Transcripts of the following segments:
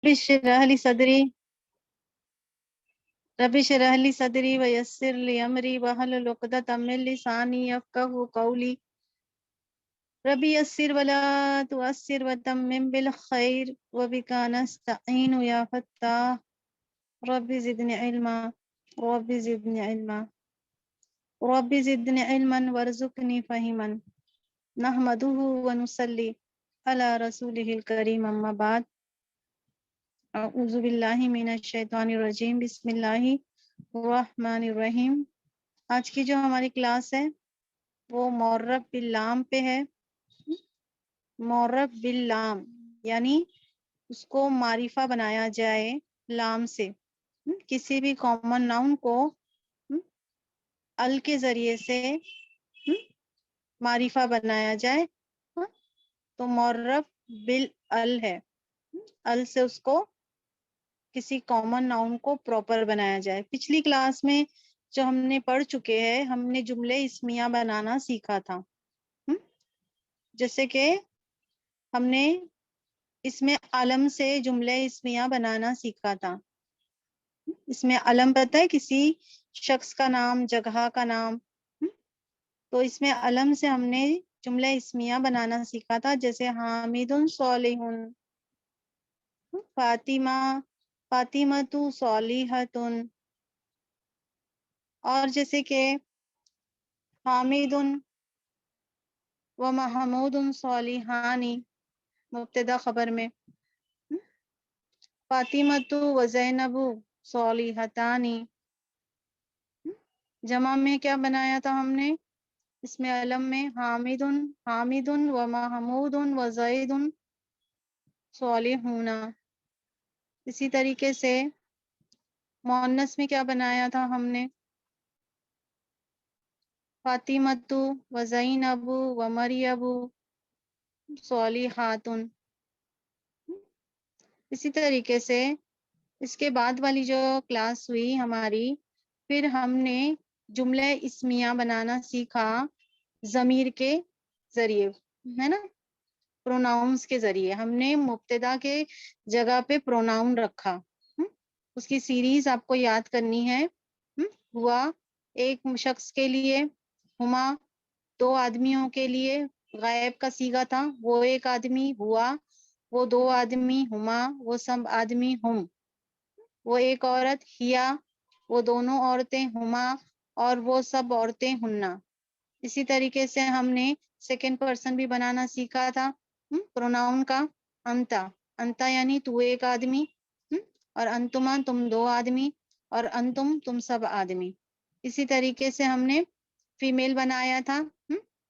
اشرح لي صدري رب اشرح لي صدري ويسر لي امري واحلل عقدة من لساني يفقهوا قولي رب يسر ولا تؤثر وتمم بالخير وبك نستعين يا فتاح رب زدني علما رب زدني علما رب زدني علما وارزقني فهما نحمده ونصلي على رسوله الكريم اما بعد اعوذ باللہ من الشیطان الرجیم بسم اللہ الرحمن الرحیم۔ آج کی جو ہماری کلاس ہے وہ معرب باللام پہ ہے۔ معرب باللام یعنی اس کو معرفہ بنایا جائے لام سے، کسی بھی کامن ناؤن کو ال کے ذریعے سے معرفہ بنایا جائے تو معرب بالال ہے، ال سے اس کو کسی کامن ناؤن کو پراپر بنایا جائے۔ پچھلی کلاس میں جو ہم نے پڑھ چکے ہیں، ہم نے جملے اسمیہ بنانا سیکھا تھا، جیسے کہ ہم نے اس میں علم سے جملے اسمیہ بنانا سیکھا تھا۔ اس میں علم پتہ ہے کسی شخص کا نام، جگہ کا نام، تو اس میں علم سے ہم نے جملے اسمیہ بنانا سیکھا تھا، جیسے حامد صالح، فاطمہ صالحۃ، اور جیسے کہ حامد و محمود صالحان مبتدا خبر میں، فاطمہ و زینب صالحتان، جمع میں کیا بنایا تھا ہم نے اس میں علم میں حامد و محمود و زید صالحون۔ اسی طریقے سے مؤنث میں کیا بنایا تھا ہم نے فاطمہ و زینب و مریم صالحات۔ اسی طریقے سے اس کے بعد والی جو کلاس ہوئی ہماری، پھر ہم نے جملے اسمیہ بنانا سیکھا ضمیر کے ذریعے، ہے نا، پروناؤنس کے ذریعے۔ ہم نے مبتدا کے جگہ پہ پروناؤن رکھا، اس کی سیریز آپ کو یاد کرنی ہے۔ ہوا ایک شخص کے لیے، ہما دو آدمیوں کے لیے، غائب کا صیغہ تھا، وہ ایک آدمی ہوا، وہ دو آدمی ہما، وہ سب آدمی ہم، وہ ایک عورت ہیا، وہ دونوں عورتیں ہما، اور وہ سب عورتیں ہننا۔ اسی طریقے سے ہم نے سیکنڈ پرسن بھی بنانا سیکھا تھا پروناؤن کا، انتا، انتا یعنی تو ایک آدمی، اور انتما تم دو آدمی، اور انتم تم سب آدمی۔ اسی طریقے سے ہم نے فیمیل بنایا تھا،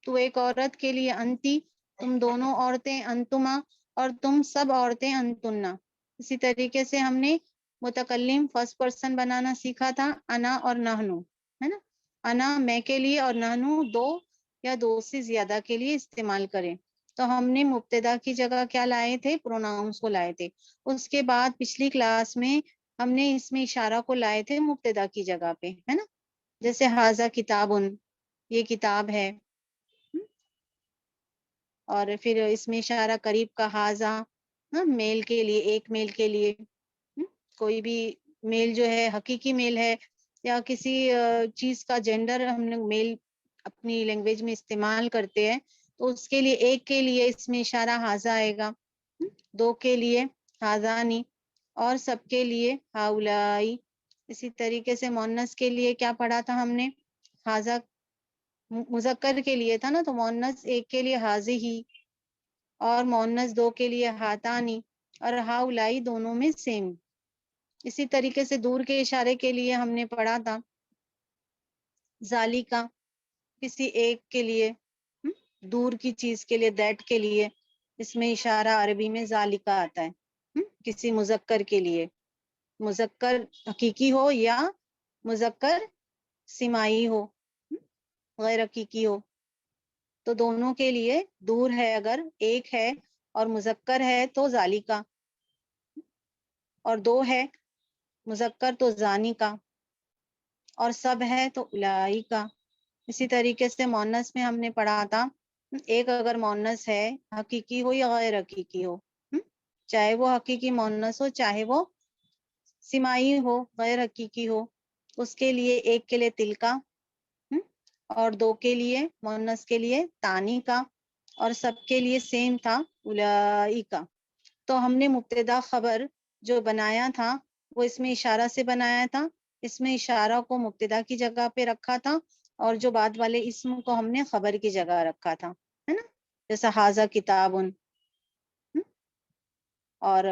تو ایک عورت کے لیے انتی، تم دونوں عورتیں انتما، اور تم سب عورتیں انتنا۔ اسی طریقے سے ہم نے متکلم فرسٹ پرسن بنانا سیکھا تھا، انا اور نحنو، ہے نا، انا میں کے لیے اور نحنو دو یا دو سے زیادہ کے لیے استعمال کریں۔ تو ہم نے مبتدا کی جگہ کیا لائے تھے، پروناؤنس کو لائے تھے۔ اس کے بعد پچھلی کلاس میں ہم نے اس میں اشارہ کو لائے تھے مبتدا کی جگہ پہ، ہے نا، جیسے ھذا کتابن، یہ کتاب ہے، اور پھر اس میں اشارہ قریب کا ھذا، میل کے لیے، ایک میل کے لیے، کوئی بھی میل جو ہے حقیقی میل ہے یا کسی چیز کا جینڈر ہم نے میل اپنی لینگویج میں استعمال کرتے ہیں، تو اس کے لیے ایک کے لیے اس میں اشارہ ھذا آئے گا، دو کے لیے ھذانی، اور سب کے لیے ہؤلائی۔ اسی طریقے سے مؤنث کے لیے کیا پڑھا تھا ہم نے، ھذا مذکر کے لیے تھا نا، تو مؤنث ایک کے لیے ھذہ، اور مؤنث دو کے لیے ھاتانی، اور ہؤلائی دونوں میں سیم۔ اسی طریقے سے دور کے اشارے کے لیے ہم نے پڑھا تھا ذالکا، کسی ایک کے لیے، دور کی چیز کے لیے، دیٹ کے لیے، اس میں اشارہ عربی میں ذالکا آتا ہے، کسی مذکر کے لیے، مذکر حقیقی ہو یا مذکر سمائی ہو، غیر حقیقی ہو، تو دونوں کے لیے دور ہے اگر ایک ہے اور مذکر ہے تو ذالکا، اور دو ہے مذکر تو زانی کا، اور سب ہے تو الائی کا۔ اسی طریقے سے مؤنث میں ہم نے پڑھا تھا ایک اگر مؤنث ہے حقیقی ہو یا غیر حقیقی ہو، چاہے وہ حقیقی مونس ہو چاہے وہ سمائی ہو غیر حقیقی ہو. اس کے لیے ایک کے لیے تل کا اور دو کے لیے مونس کے لیے تانی کا اور سب کے لیے سیم تھا الائی کا. تو ہم نے مبتدا خبر جو بنایا تھا وہ اس میں اشارہ سے بنایا تھا. اس میں اشارہ کو مبتدا کی جگہ پہ رکھا تھا اور جو بعد والے اسم کو ہم نے خبر کی جگہ رکھا تھا, ہے نا, جیسا حاضہ کتابن. اور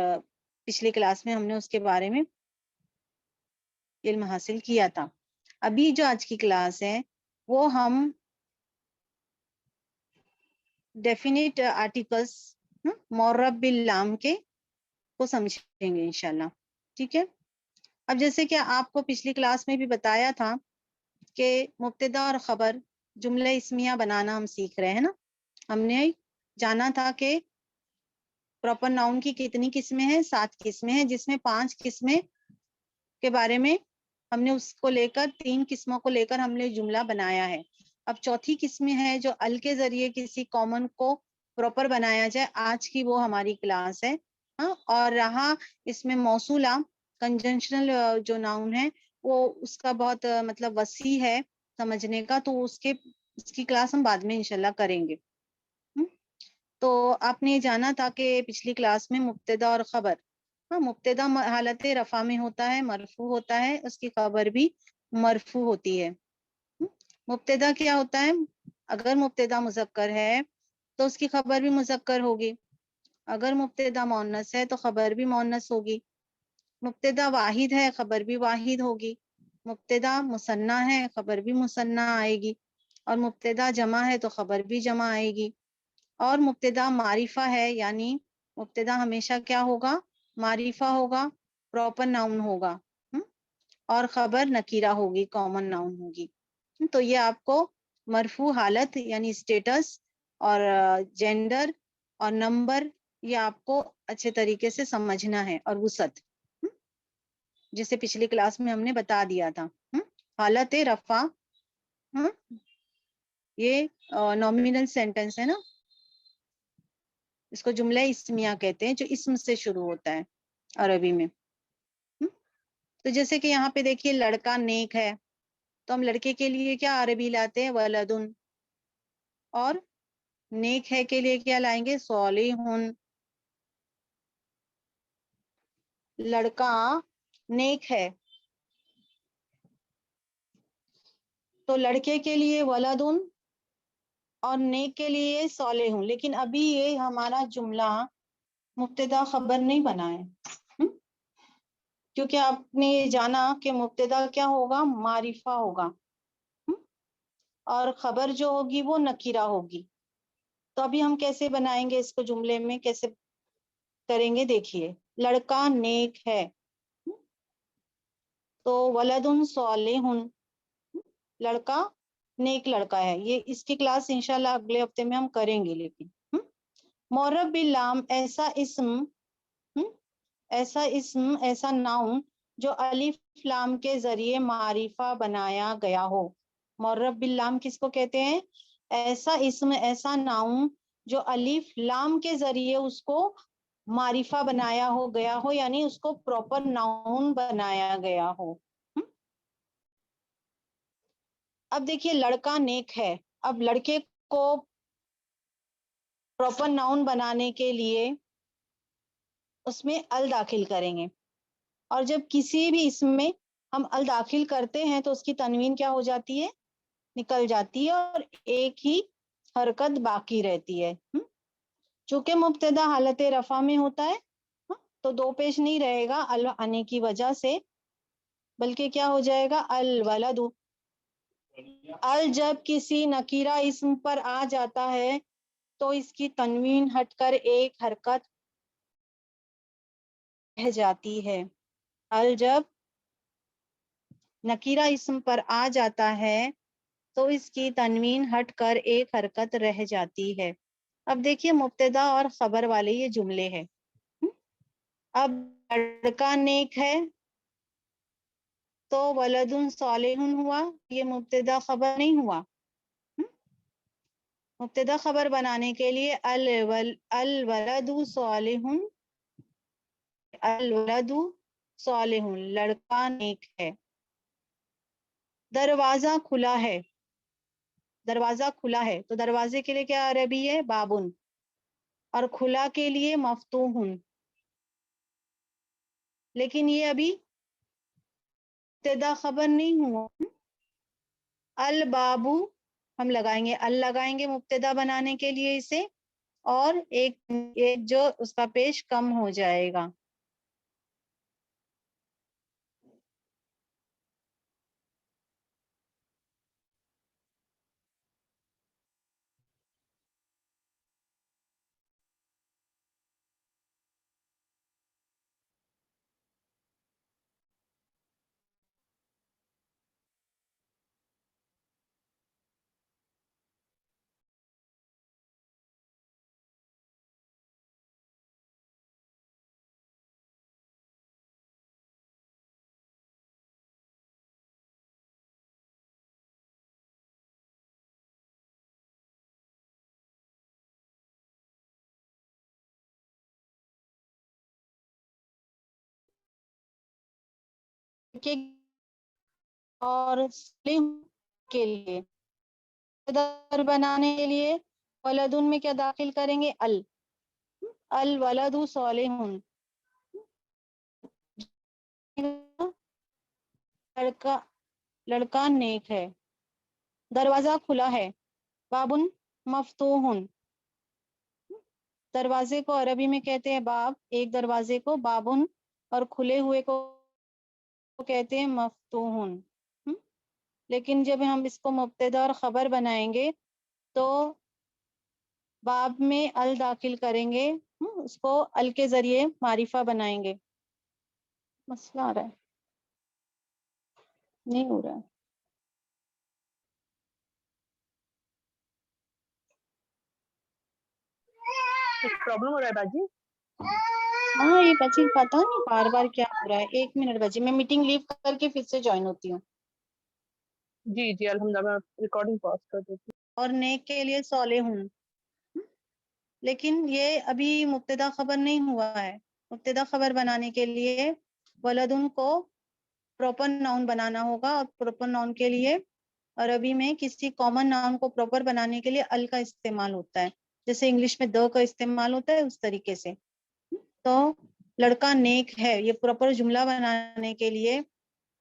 پچھلی کلاس میں ہم نے اس کے بارے میں علم حاصل کیا تھا. ابھی جو آج کی کلاس ہے وہ ہم ڈیفینیٹ آرٹیکلس معرب باللام کے کو سمجھیں گے انشاءاللہ. ٹھیک ہے. اب جیسے کہ آپ کو پچھلی کلاس میں بھی بتایا تھا کہ مبتدا اور خبر جملہ اسمیہ بنانا ہم سیکھ رہے ہیں نا. ہم نے جانا تھا کہ پراپر ناؤن کی کتنی قسمیں ہیں, 7 قسمیں ہیں, جس میں 5 قسمیں کے بارے میں ہم نے اس کو لے کر 3 قسموں کو لے کر ہم نے جملہ بنایا ہے. اب چوتھی قسم ہے جو ال کے ذریعے کسی کامن کو پراپر بنایا جائے, آج کی وہ ہماری کلاس ہے. اور رہا اس میں موصولہ کنجنشنل جو ناؤن ہے وہ اس کا بہت مطلب وسیع ہے سمجھنے کا, تو اس کی کلاس ہم بعد میں انشاءاللہ کریں گے. تو آپ نے جانا تھا کہ پچھلی کلاس میں مبتدا اور خبر, مبتدا حالت رفع میں ہوتا ہے, مرفوع ہوتا ہے, اس کی خبر بھی مرفوع ہوتی ہے. مبتدا کیا ہوتا ہے؟ اگر مبتدا مذکر ہے تو اس کی خبر بھی مذکر ہوگی, اگر مبتدا مؤنث ہے تو خبر بھی مؤنث ہوگی. مبتدا واحد ہے خبر بھی واحد ہوگی, مبتدا مثنیٰ ہے خبر بھی مثنیٰ آئے گی, اور مبتدا جمع ہے تو خبر بھی جمع آئے گی. اور مبتدا معرفہ ہے یعنی مبتدا ہمیشہ کیا ہوگا؟ معرفہ ہوگا, پراپر ناؤن ہوگا, اور خبر نکیرہ ہوگی, کامن ناؤن ہوگی. تو یہ آپ کو مرفوع حالت یعنی اسٹیٹس اور جینڈر اور نمبر یہ آپ کو اچھے طریقے سے سمجھنا ہے, اور وسعت جسے پچھلی کلاس میں ہم نے بتا دیا تھا. حالت رفع یہ نومینل سینٹنس ہے نا, اس کو جملہ اسمیہ کہتے ہیں جو اسم سے شروع ہوتا ہے عربی میں. تو جیسے کہ یہاں پہ دیکھیے لڑکا نیک ہے, تو ہم لڑکے کے لیے کیا عربی لاتے ہیں؟ ولدن. اور نیک ہے کے لیے کیا لائیں گے؟ صالحن. لڑکا نیک ہے تو لڑکے کے لیے ولدن اور نیک کے لیے صالحن. لیکن ابھی یہ ہمارا جملہ مبتدا خبر نہیں بنا ہے, کیونکہ آپ نے جانا کہ مبتدا کیا ہوگا؟ معرفہ ہوگا, اور خبر جو ہوگی وہ نکیرہ ہوگی. تو ابھی ہم کیسے بنائیں گے اس کو جملے میں, کیسے کریں گے؟ دیکھیے لڑکا نیک ہے تو ولدن صالحن, لڑکا نیک لڑکا ہے. یہ اس کی کلاس انشاءاللہ اگلے ہفتے میں ہم کریں گے. لیکن معرب باللام ایسا ناؤن جو الف لام کے ذریعے معرفہ بنایا گیا ہو. معرب باللام کس کو کہتے ہیں؟ ایسا اسم, ایسا ناؤن جو الف لام کے ذریعے اس کو معرفہ بنایا ہو گیا ہو, یعنی اس کو پراپر ناؤن بنایا گیا ہو. اب دیکھیے لڑکا نیک ہے, اب لڑکے کو پراپر ناؤن بنانے کے لیے اس میں ال داخل کریں گے, اور جب کسی بھی اسم میں ہم ال داخل کرتے ہیں تو اس کی تنوین کیا ہو جاتی ہے؟ نکل جاتی ہے, اور ایک ہی حرکت باقی رہتی ہے. چونکہ مبتدا حالت رفع میں ہوتا ہے تو دو پیش نہیں رہے گا ال آنے کی وجہ سے, بلکہ کیا ہو جائے گا؟ الولد. ال جب کسی نکیرہ اسم پر آ جاتا ہے تو اس کی تنوین ہٹ کر ایک حرکت رہ جاتی ہے. ال جب نکیرہ اسم پر آ جاتا ہے تو اس کی تنوین ہٹ کر ایک حرکت رہ جاتی ہے. اب دیکھیے مبتدا اور خبر والے یہ جملے ہیں. اب لڑکا نیک ہے تو ولدن صالحن ہوا, یہ مبتدا خبر نہیں ہوا. مبتدا خبر بنانے کے لیے الولد صالحن الولد صالح، لڑکا نیک ہے. دروازہ کھلا ہے، دروازہ کھلا ہے تو دروازے کے لیے کیا عربی ہے؟ بابن. اور کھلا کے لیے مفتوح. لیکن یہ ابھی مبتدا خبر نہیں ہوا. البابو ہم لگائیں گے، ال لگائیں گے مبتدا بنانے کے لیے اسے، اور ایک جو اس کا پیش کم ہو جائے گا. اور کے لیے بنانے کے لیے ولدن میں کیا داخل کریں گے؟ الولد صالح، لڑکا لڑکا نیک ہے. دروازہ کھلا ہے، بابن مفتوح، دروازے کو عربی میں کہتے ہیں باب، ایک دروازے کو بابن، اور کھلے ہوئے کو کہتے ہیں مفتوح. لیکن جب ہم اس کو مبتدا اور خبر بنائیں گے تو باب میں ال داخل کریں گے، اس کو ال کے ذریعے معرفہ بنائیں گے. مسئلہ آ رہا ہے؟ نہیں ہو رہا ہے. پرابلم ہو رہا ہے باجی؟ ہاں یہ بچی پتا نہیں بار بار کیا ہو رہا ہے. 1 منٹ بچی، میں میٹنگ لیو کر کے پھر سے جوائن ہوتی ہوں. جی جی الحمدللہ، میں ریکارڈنگ پاس کر دیتی ہوں. اور نیک کے لیے صالح ہوں، لیکن یہ ابھی مبتدا خبر نہیں ہوا ہے. مبتدا خبر بنانے کے لیے ولدن کو پراپر ناؤن بنانا ہوگا، اور پراپر ناؤن کے لیے عربی میں کسی کامن ناؤن کو پراپر بنانے کے لیے ال کا استعمال ہوتا ہے، جیسے انگلش میں د کا استعمال ہوتا ہے اس طریقے سے. تو لڑکا نیک ہے، یہ پراپر جملہ بنانے کے لیے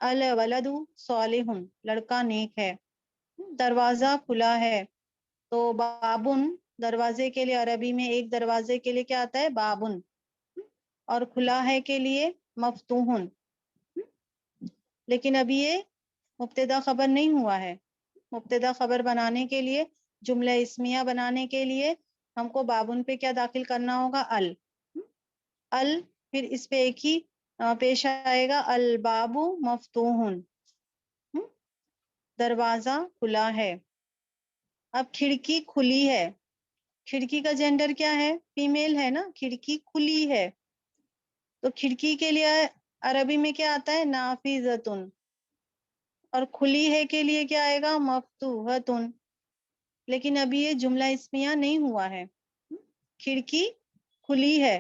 الولد صالح، لڑکا نیک ہے. دروازہ کھلا ہے تو بابن، دروازے کے لیے عربی میں ایک دروازے کے لیے کیا آتا ہے؟ بابن. اور کھلا ہے کے لیے مفتوح. لیکن ابھی یہ مبتدا خبر نہیں ہوا ہے. مبتدا خبر بنانے کے لیے، جملہ اسمیہ بنانے کے لیے ہم کو بابن پہ کیا داخل کرنا ہوگا؟ ال. پھر اس پہ ایک ہی پیش آئے گا، الباب مفتوح، دروازہ کھلا ہے. اب کھڑکی کھلی ہے، کھڑکی کا جینڈر کیا ہے؟ فیمیل ہے نا. کھڑکی کھلی ہے تو کھڑکی کے لیے عربی میں کیا آتا ہے؟ نافذۃن. اور کھلی ہے کے لیے کیا آئے گا؟ مفتوحۃن. لیکن ابھی یہ جملہ اسمیہ نہیں ہوا ہے. کھڑکی کھلی ہے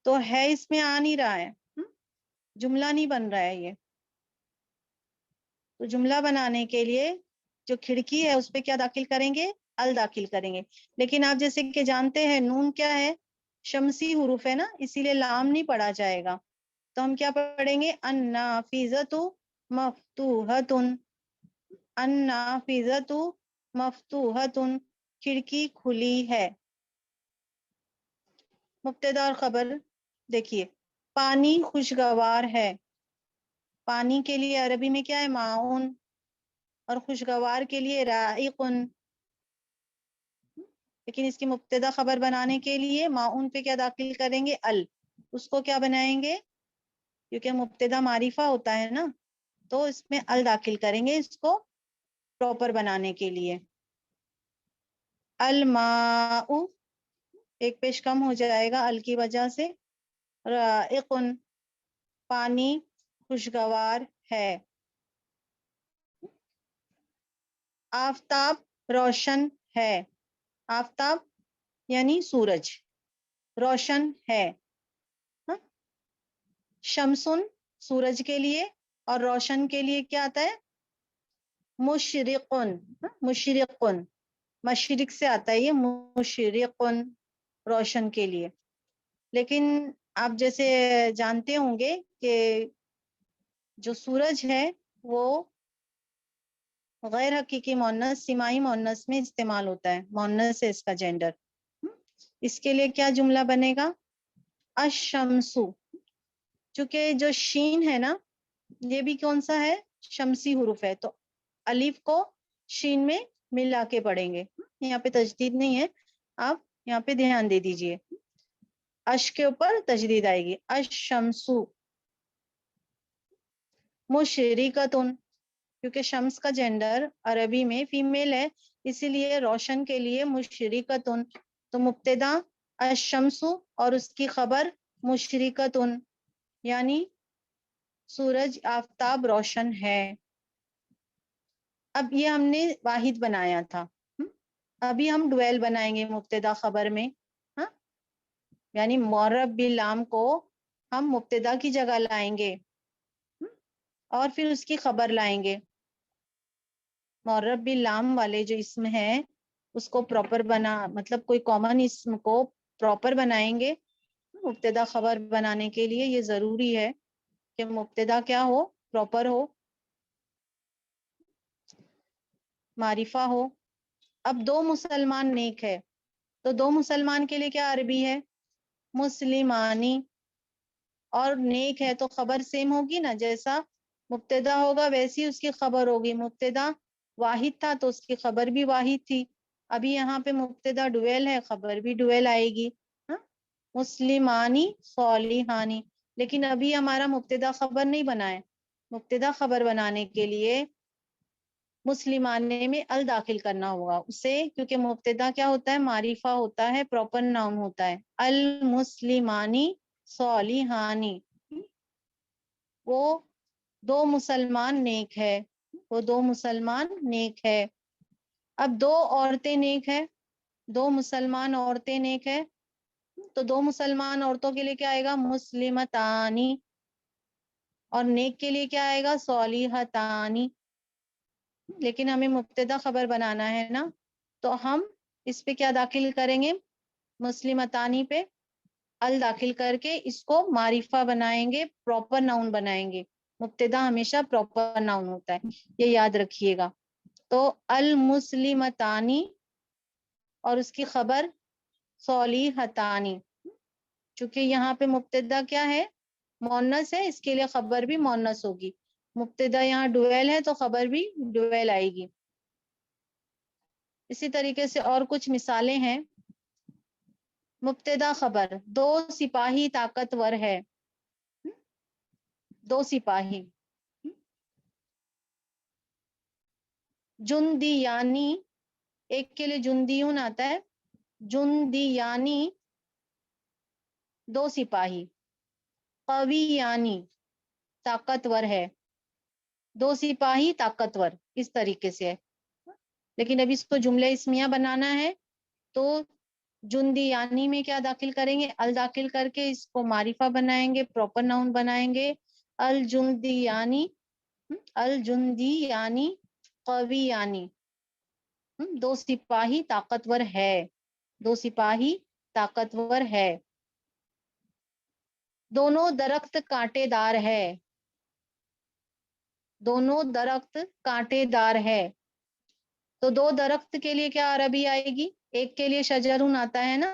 تو ہے اس میں آ نہیں رہا ہے، جملہ نہیں بن رہا ہے. یہ تو جملہ بنانے کے لیے جو کھڑکی ہے اس پہ کیا داخل کریں گے؟ ال داخل کریں گے. لیکن آپ جیسے کہ جانتے ہیں نون کیا ہے؟ شمسی حروف ہے نا، اسی لیے لام نہیں پڑھا جائے گا. تو ہم کیا پڑھیں گے؟ النافذۃ مفتوحۃ، النافذۃ مفتوحۃ، کھڑکی کھلی ہے. مبتدا اور خبر دیکھیے، پانی خوشگوار ہے. پانی کے لیے عربی میں کیا ہے؟ معون. اور خوشگوار کے لیے رائق. لیکن اس کی مبتدا خبر بنانے کے لیے معون پہ کیا داخل کریں گے؟ ال. اس کو کیا بنائیں گے؟ کیونکہ مبتدا معرفہ ہوتا ہے نا، تو اس میں ال داخل کریں گے اس کو پراپر بنانے کے لیے. الماء ایک پیش کم ہو جائے گا ال کی وجہ سے. رائق، پانی خوشگوار ہے. آفتاب روشن ہے. آفتاب یعنی سورج روشن ہے. شمسن سورج کے لیے، اور روشن کے لیے کیا آتا ہے؟ مشرقن، مشرقن، مشرق سے آتا ہے یہ، مشرقن روشن کے لیے. لیکن آپ جیسے جانتے ہوں گے کہ جو سورج ہے وہ غیر حقیقی مؤنث سماعی مؤنث میں استعمال ہوتا ہے، مؤنث ہے اس کا جینڈر. اس کے لیے کیا جملہ بنے گا؟ الشمسو، چونکہ جو شین ہے نا یہ بھی کون سا ہے؟ شمسی حروف ہے، تو الف کو شین میں ملا کے پڑھیں گے. یہاں پہ تجدید نہیں ہے، آپ یہاں پہ دھیان دے دیجئے. اش کے اوپر تجدید آئے گی. الشمسو مشرقتن، کیونکہ شمس کا جینڈر عربی میں فیمیل ہے، اسی لیے روشن کے لیے مشرقتن. تو مبتدا الشمس اور اس کی خبر مشرقتن، یعنی سورج آفتاب روشن ہے. اب یہ ہم نے واحد بنایا تھا، ابھی ہم ڈویل بنائیں گے مبتدا خبر میں. ہاں، یعنی معرب باللام کو ہم مبتدا کی جگہ لائیں گے اور پھر اس کی خبر لائیں گے. معرب باللام والے جو اسم ہے اس کو پراپر مطلب کوئی کامن اسم کو پراپر بنائیں گے. مبتدا خبر بنانے کے لیے یہ ضروری ہے کہ مبتدا کیا ہو؟ پراپر ہو، معرفہ ہو. اب دو مسلمان نیک ہے، تو دو مسلمان کے لیے کیا عربی ہے؟ مسلمانی. اور نیک ہے تو خبر سیم ہوگی نا، جیسا مبتدا ہوگا ویسی اس کی خبر ہوگی. مبتدا واحد تھا تو اس کی خبر بھی واحد تھی. ابھی یہاں پہ مبتدا ڈویل ہے، خبر بھی ڈویل آئے گی. ہاں، مسلمانی صالحانی. لیکن ابھی ہمارا مبتدا خبر نہیں بنا ہے. مبتدا خبر بنانے کے لیے مسلمانے میں ال داخل کرنا ہوگا اسے، کیونکہ مبتدا کیا ہوتا ہے؟ معرفہ ہوتا ہے، پراپر ناؤن ہوتا ہے. المسلمانی صالحانی، وہ دو مسلمان نیک ہے، وہ دو مسلمان نیک ہے. اب دو عورتیں نیک ہے، دو مسلمان عورتیں نیک ہے، تو دو مسلمان عورتوں کے لیے کیا آئے گا؟ مسلمتانی. اور نیک کے لیے کیا آئے گا؟ صالحتانی. لیکن ہمیں مبتدا خبر بنانا ہے نا، تو ہم اس پہ کیا داخل کریں گے؟ مسلمتانی پہ ال داخل کر کے اس کو معرفہ بنائیں گے، پراپر ناؤن بنائیں گے. مبتدا ہمیشہ پراپر ناؤن ہوتا ہے، یہ یاد رکھیے گا. تو المسلمتانی اور اس کی خبر صالحتانی. چونکہ یہاں پہ مبتدا کیا ہے؟ مؤنث ہے، اس کے لیے خبر بھی مؤنث ہوگی. مبتدا یہاں ڈویل ہے تو خبر بھی ڈویل آئے گی. اسی طریقے سے اور کچھ مثالیں ہیں. مبتدا خبر، دو سپاہی طاقتور ہے، دو سپاہی. جندیانی، ایک کے لیے جندیون آتا ہے، جندیانی دو سپاہی. قویانی طاقتور ہے، دو سپاہی طاقتور، اس طریقے سے ہے. لیکن ابھی اس کو جملہ اسمیہ بنانا ہے تو جندیانی میں کیا داخل کریں گے؟ ال داخل کر کے اس کو معرفہ بنائیں گے، پراپر ناؤن بنائیں گے. الجندیانی، الجندیانی قویانی، دو سپاہی طاقتور ہے، دو سپاہی طاقتور ہے. دونوں درخت کانٹے دار ہے، دونوں درخت کانٹے دار ہے. تو دو درخت کے لیے کیا عربی آئے گی؟ ایک کے لیے شجرون آتا ہے نا،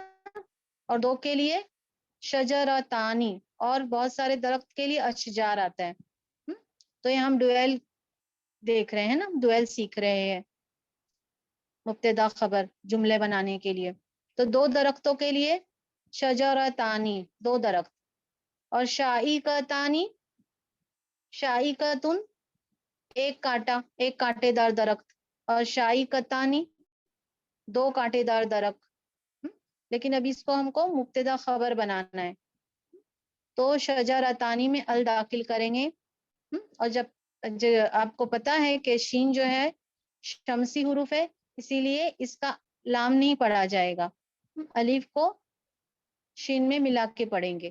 اور دو کے لیے شجرتانی، اور بہت سارے درخت کے لیے اشجار آتا ہے. تو یہ ہم ڈویل دیکھ رہے ہیں نا، ڈویل سیکھ رہے ہیں مبتدا خبر جملے بنانے کے لیے. تو دو درختوں کے لیے شجرتانی، دو درخت. اور شائقتانی، شائقتن ایک کانٹا، ایک کانٹے دار درخت. اور شائقتانی دو کانٹے دار درخت. لیکن ابھی اس کو ہم کو مبتدا خبر بنانا ہے تو شجرتانی میں ال داخل کریں گے. اور جب آپ کو پتا ہے کہ شین جو ہے شمسی حروف ہے، اسی لیے اس کا لام نہیں پڑھا جائے گا، الف کو شین میں ملا کے پڑھیں گے.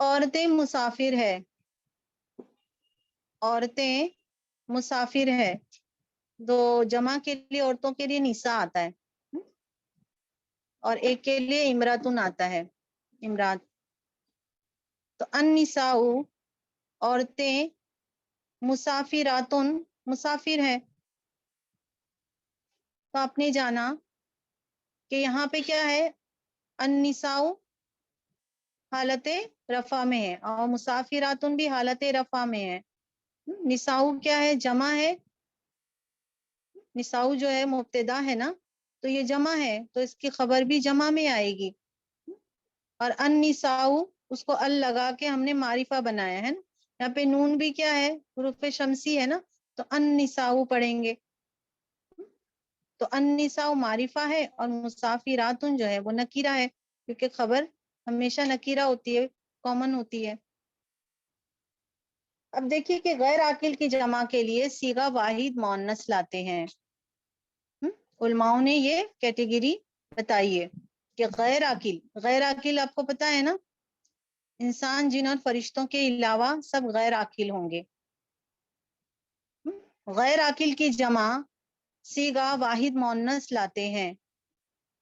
عورتیں مسافر ہے, عورتیں مسافر ہے, دو جمع کے لیے عورتوں کے لیے نساء آتا ہے اور ایک کے لیے امراتن آتا ہے, امرات. تو النساء عورتیں, مسافراتن مسافر ہے. تو آپ نے جانا کہ یہاں پہ کیا ہے, النساء حالت رفع میں ہے اور مسافراتن بھی حالت رفع میں ہے. نساء کیا ہے, جمع ہے, نساء جو ہے مبتدا ہے نا, تو یہ جمع ہے تو اس کی خبر بھی جمع میں آئے گی. اور النساء اس کو ال لگا کے ہم نے معرفہ بنایا ہے نا, یہاں پہ نون بھی کیا ہے, حروف شمسی ہے نا, تو النساء پڑھیں گے. تو النساء معرفہ ہے اور مسافراتن جو ہے وہ نکیرہ ہے, کیونکہ خبر ہمیشہ نکیرہ ہوتی ہے, کامن ہوتی ہے. اب دیکھیے کہ غیر عاقل کی جمع کے لیے صیغہ واحد مؤنث لاتے ہیں. علماؤں نے یہ کیٹیگری بتائی ہے کہ غیر عاقل, غیر عاقل آپ کو پتا ہے نا, انسان جن اور فرشتوں کے علاوہ سب غیر عاقل ہوں گے. غیر عاقل کی جمع صیغہ واحد مؤنث لاتے ہیں,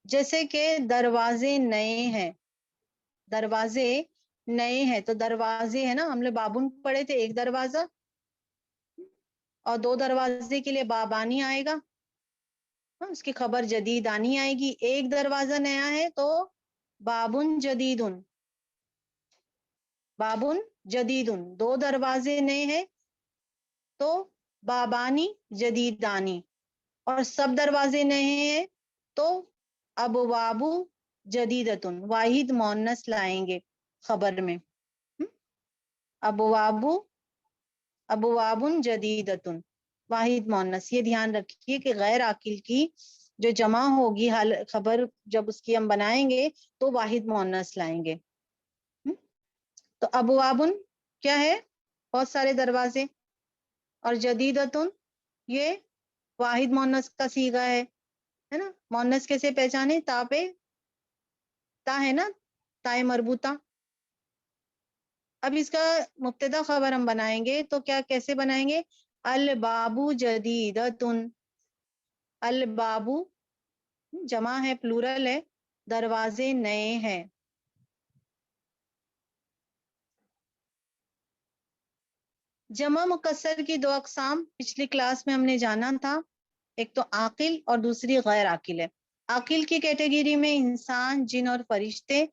جیسے کہ دروازے نئے ہیں, دروازے نئے ہیں, تو دروازے ہے نا, ہم نے بابن پڑھے تھے, ایک دروازہ اور دو دروازے کے لیے بابانی آئے گا, اس کی خبر جدید آنی آئے گی. ایک دروازہ نیا ہے تو بابن جدیدن, بابن جدیدن. دو دروازے نئے ہیں تو بابانی جدیدانی, اور سب دروازے نئے ہیں تو ابواب جدیدتن, واحد مؤنث لائیں گے خبر میں. ابواب, ابوابن جدیدتن, واحد مؤنث. یہ دھیان رکھیے کہ غیر عاقل کی جو جمع ہوگی خبر جب اس کی ہم بنائیں گے تو واحد مؤنث لائیں گے. تو ابوابن کیا ہے, بہت سارے دروازے, اور جدیدتن یہ واحد مؤنث کا صیغہ ہے نا. مؤنث کیسے پہچانے, تا پہ تا ہے نا, تائے مربوطہ. اب اس کا مبتدا خبر ہم بنائیں گے تو کیا کیسے بنائیں گے, الباب جدیدتن, الباب جمع ہے, پلورل ہے, دروازے نئے ہیں. جمع مکسر کی دو اقسام پچھلی کلاس میں ہم نے جانا تھا, ایک تو عاقل اور دوسری غیر عاقل ہے. عاقل کی کیٹیگری میں انسان, جن اور فرشتے,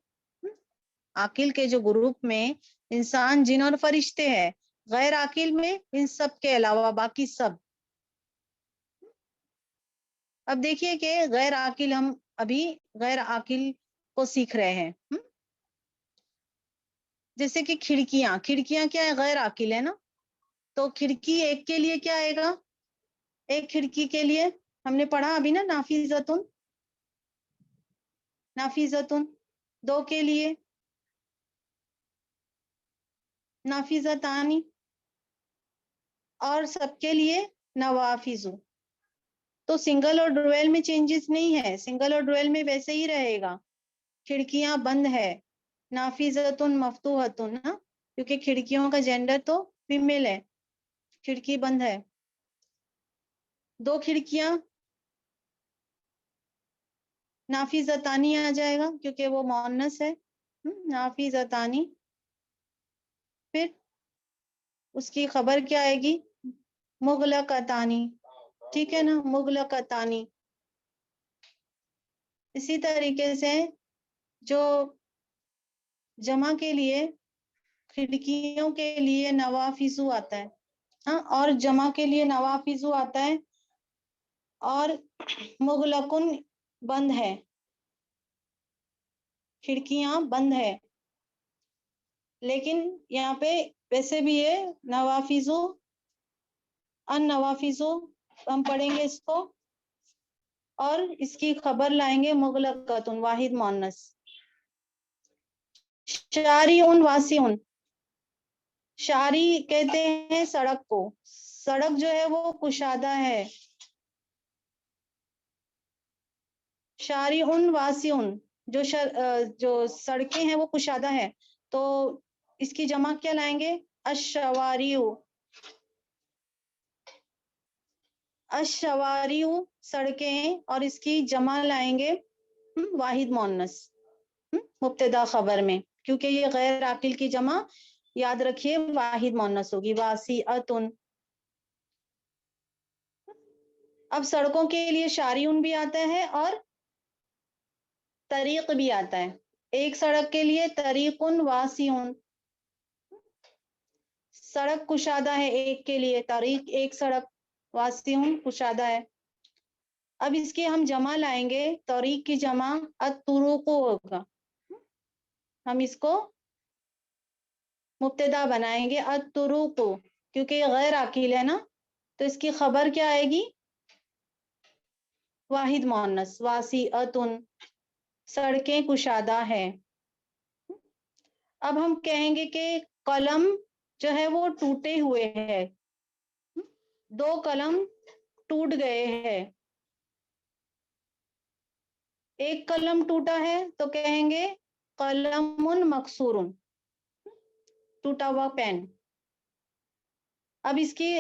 عاقل کے جو گروپ میں انسان, جن اور فرشتے ہیں. غیر عاقل میں ان سب کے علاوہ باقی سب. اب دیکھیے کہ غیر عاقل, ہم ابھی غیر عاقل کو سیکھ رہے ہیں. جیسے کہ کھڑکیاں, کھڑکیاں کیا ہے, غیر عاقل ہے نا, تو کھڑکی ایک کے لیے کیا آئے گا, ایک کھڑکی کے لیے ہم نے پڑھا ابھی نا, نافذتن, نافذتن. دو کے لیے نافذتانی, اور سب کے لیے نوافذ. تو سنگل اور ڈویل میں چینجز نہیں ہے, سنگل اور ڈویل میں ویسے ہی رہے گا. کھڑکیاں بند ہے, نافذتن مفتوحتن, کیونکہ کھڑکیوں کا جینڈر تو فیمیل ہے, کھڑکی بند ہے. دو کھڑکیاں نافذتانی آ جائے گا کیونکہ وہ مؤنث ہے, نافذتانی. پھر اس کی خبر کیا آئے گی, مغلقتانی, ٹھیک ہے نا, مغلقتانی. اسی طریقے سے جو جمع کے لیے کھڑکیوں کے لیے نوافذ آتا ہے, ہاں, اور جمع کے لیے نوافذ آتا ہے, اور مغلقن بند ہے, کھڑکیاں بند ہے. لیکن یہاں پہ ویسے بھی ہے نوافذ, ان نوافذ ہم پڑھیں گے اس کو, اور اس کی خبر لائیں گے مغلقتن, واحد مؤنث. شارعن واسعن, شارع کہتے ہیں سڑک کو, سڑک جو ہے وہ کشادہ ہے. شارعن واسعن, جو سڑکیں ہیں وہ کشادہ ہے, تو اس کی جمع کیا لائیں گے؟ الشواریو. الشواریو سڑکیں، اور اس کی جمع لائیں گے واحد مؤنث مبتدا خبر میں، کیونکہ یہ غیر عاقل کی جمع یاد رکھیے واحد مؤنث ہوگی. واسیعتن. اب سڑکوں کے لیے شاریون بھی آتا ہے اور طریق بھی آتا ہے. ایک سڑک کے لیے طریقن واسعون، سڑک کشادہ ہے ایک کے لیے، طریق ایک سڑک، واسعون کشادہ ہے. اب اس کی ہم جمع لائیں گے، طریق کی جمع الطرق ہوگا، ہم اس کو مبتدا بنائیں گے الطرق، کیونکہ یہ غیر عاقل ہے نا، تو اس کی خبر کیا آئے گی؟ واحد مؤنث. واسعتن سڑکیں کشادہ ہے. اب ہم کہیں گے کہ قلم جو ہے وہ ٹوٹے ہوئے ہے، 2 قلم ٹوٹ گئے ہیں. ایک قلم ٹوٹا ہے تو کہیں گے قلم مکسور، ٹوٹا ہوا پین. اب اس کی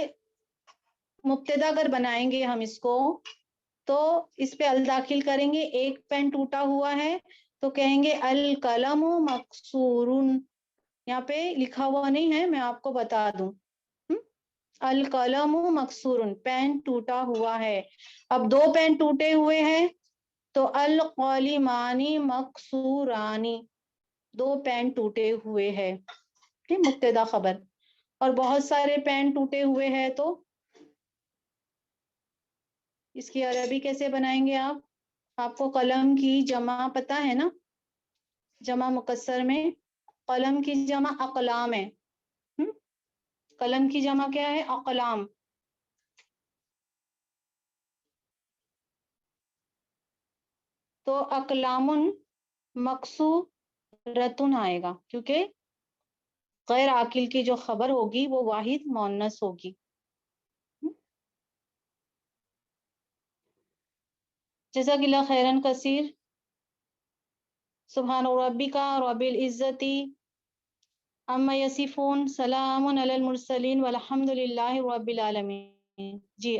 مبتدا اگر بنائیں گے ہم اس کو، تو اس پہ ال داخل کریں گے. ایک پین ٹوٹا ہوا ہے تو کہیں گے القلم مکسور. یہاں پہ لکھا ہوا نہیں ہے، میں آپ کو بتا دوں. القلم مکسور، پین ٹوٹا ہوا ہے. اب 2 پین ٹوٹے ہوئے ہیں تو القلمانی مکسورانی، 2 پین ٹوٹے ہوئے ہیں، مبتدا خبر. اور بہت سارے پین ٹوٹے ہوئے ہیں تو اس کی عربی کیسے بنائیں گے آپ کو قلم کی جمع پتہ ہے نا؟ جمع مکسر میں قلم کی جمع اقلام ہے. قلم کی جمع کیا ہے؟ اقلام. تو اقلام مکسورتن آئے گا، کیونکہ غیر عاقل کی جو خبر ہوگی وہ واحد مؤنث ہوگی. جزاک اللہ خیرن کثیر. سبحان ربک رب العزت عما یصفون، سلام علی المرسلین والحمد للہ رب العالمین. جی